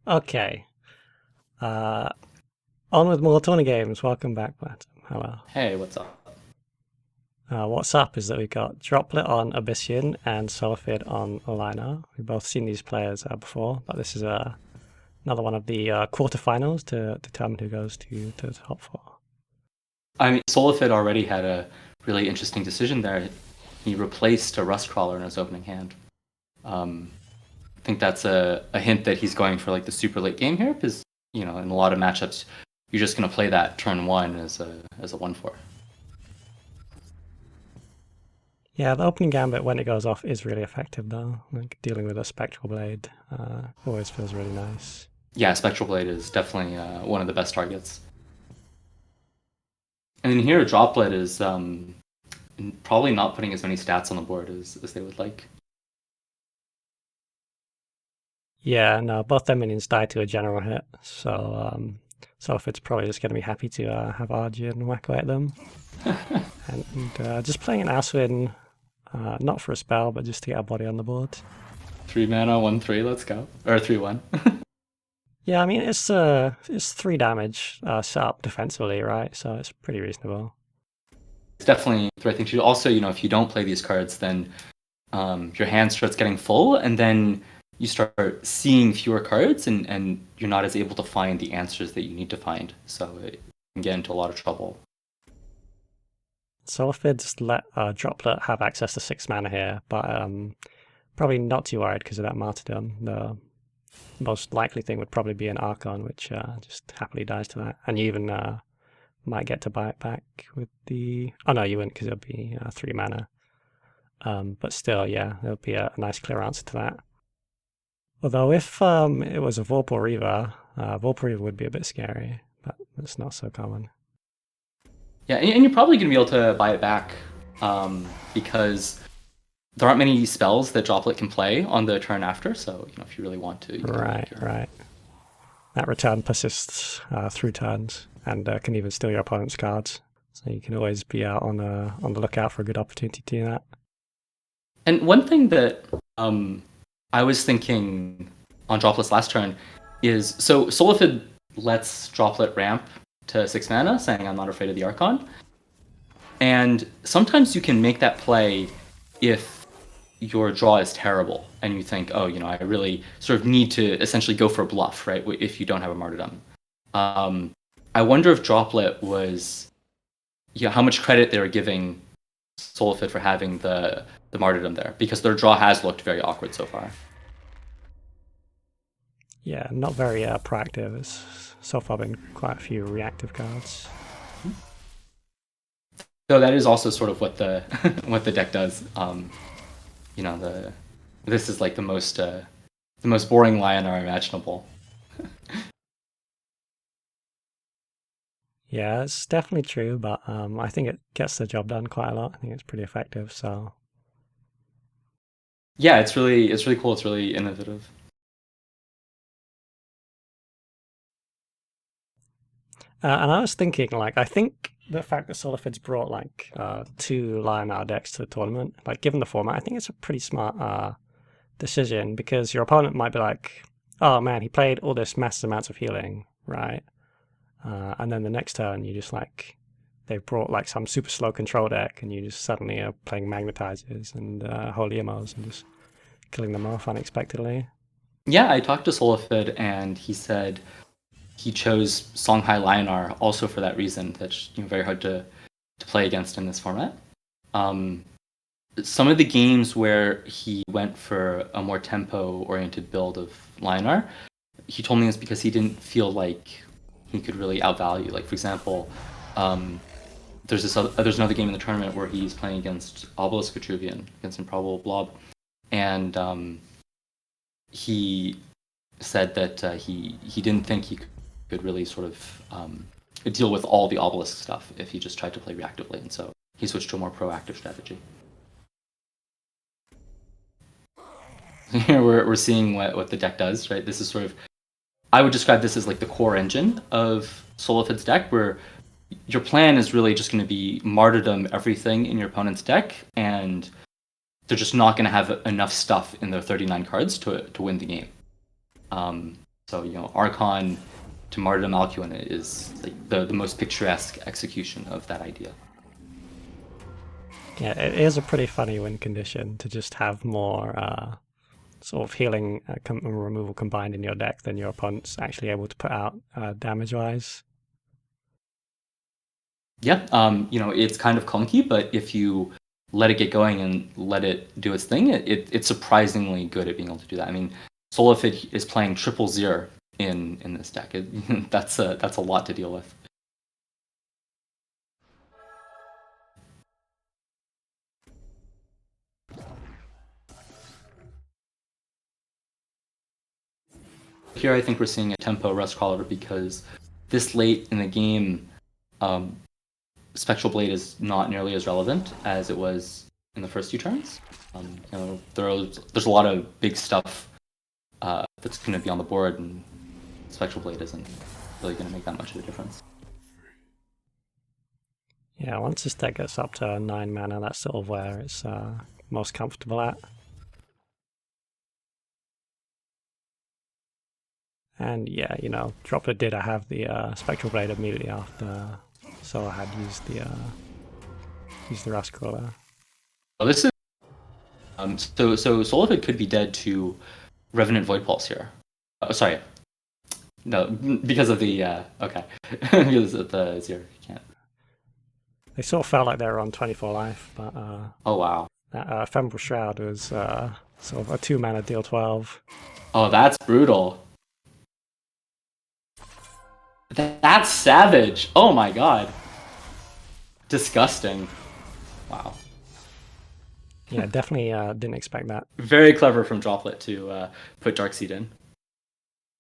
Okay. Uh, on with more tourney games. Welcome back, BLATM. Hello. Hey, what's up? What's up is that we've got Droplett on Abyssian and Solafid on Liner. We've both seen these players before, but this is another one of the quarterfinals to determine who goes to the top four. I mean, Solafid already had a really interesting decision there. He replaced a Rust Crawler in his opening hand. I think that's a hint that he's going for like the super late game here, because in a lot of matchups, you're just going to play that turn one as a 1/4. Yeah, the opening gambit when it goes off is really effective though. Like dealing with a Spectral Blade always feels really nice. Yeah, Spectral Blade is definitely one of the best targets. And then here, Droplet is probably not putting as many stats on the board as they would like. Yeah, no, both their minions die to a general hit, so if it's probably just going to be happy to have Arjun whack away at them. and just playing an Aswin, not for a spell, but just to get a body on the board. 3 mana, 1/3, let's go. Or 3/1. Yeah, I mean, it's 3 damage set up defensively, right? So it's pretty reasonable. It's definitely the right thing to do. Also, if you don't play these cards, then your hand starts getting full, and then you start seeing fewer cards, and you're not as able to find the answers that you need to find. So it can get into a lot of trouble. Solafid just let Droplet have access to 6 mana here, but probably not too worried because of that martyrdom. The most likely thing would probably be an Archon, which just happily dies to that. And you even might get to buy it back with the... Oh no, you wouldn't because it'll be 3 mana. But still, yeah, there'll be a nice clear answer to that. Although if it was a Vorpal Reaver, Vorpal Reaver would be a bit scary, but it's not so common. Yeah, and you're probably going to be able to buy it back because there aren't many spells that Droplet can play on the turn after. So if you really want to, you Right, right. That return persists through turns and can even steal your opponent's cards. So you can always be out on the lookout for a good opportunity to do that. And one thing that I was thinking on Droplet's last turn is, so Solafid lets Droplet ramp to 6 mana, saying I'm not afraid of the Archon. And sometimes you can make that play if your draw is terrible and you think, oh, I really sort of need to essentially go for a bluff, right? If you don't have a martyrdom. I wonder if Droplet was, how much credit they were giving Solafid for having the martyrdom there, because their draw has looked very awkward so far. Yeah, not very proactive. It's so far been quite a few reactive cards. So that is also sort of what the what the deck does. This is like the most boring Lionar imaginable. Yeah, it's definitely true, but I think it gets the job done quite a lot. I think it's pretty effective. So Yeah, it's really cool. It's really innovative. and I was thinking, like, I think the fact that Solafid's brought like 2 Lionar decks to the tournament, like given the format, I think it's a pretty smart decision because your opponent might be like, oh man, he played all this massive amounts of healing, right? And then the next turn, you just like, they've brought like some super slow control deck, and you just suddenly are playing Magnetizers and Holy Emos and just killing them off unexpectedly. Yeah, I talked to Solafid, and he said he chose Songhai Lionar also for that reason. That's very hard to play against in this format. Some of the games where he went for a more tempo-oriented build of Lionar, he told me it's because he didn't feel like he could really outvalue. Like, for example, there's another game in the tournament where he's playing against Obelisk Vitruvian, against Improbable Blob, and he said that he didn't think he could really sort of deal with all the Obelisk stuff if he just tried to play reactively, and so he switched to a more proactive strategy. Here we're seeing what the deck does, right? This is sort of, I would describe this as like the core engine of Solafid's deck, where your plan is really just going to be martyrdom everything in your opponent's deck, and they're just not going to have enough stuff in their 39 cards to win the game. So So, Archon to Martyrdom Alcuin is like the most picturesque execution of that idea. Yeah, it is a pretty funny win condition to just have more sort of healing and removal combined in your deck than your opponent's actually able to put out damage-wise. Yeah, it's kind of clunky, but if you let it get going and let it do its thing, it's surprisingly good at being able to do that. I mean, Solafid is playing triple Zir in this deck. That's a lot to deal with. Here, I think we're seeing a tempo Rust Crawler because this late in the game, Spectral Blade is not nearly as relevant as it was in the first few turns. There's a lot of big stuff that's going to be on the board, and Spectral Blade isn't really going to make that much of a difference. Yeah, once this deck gets up to 9 mana, that's sort of where it's most comfortable at. And yeah, Droplett did have the Spectral Blade immediately after, so I had used the Rust Crawler. Well, this is so Solafid could be dead to Revenant Void Pulse here. Oh, sorry, no, because of the okay, because of the Zero, you can't. They sort of felt like they were on 24 life, but oh wow, that Ephemeral Shroud was sort of a 2 mana deal 12. Oh, that's brutal. That's savage. Oh my god. Disgusting. Wow. Yeah, definitely didn't expect that. Very clever from Droplett to put Darkseid in.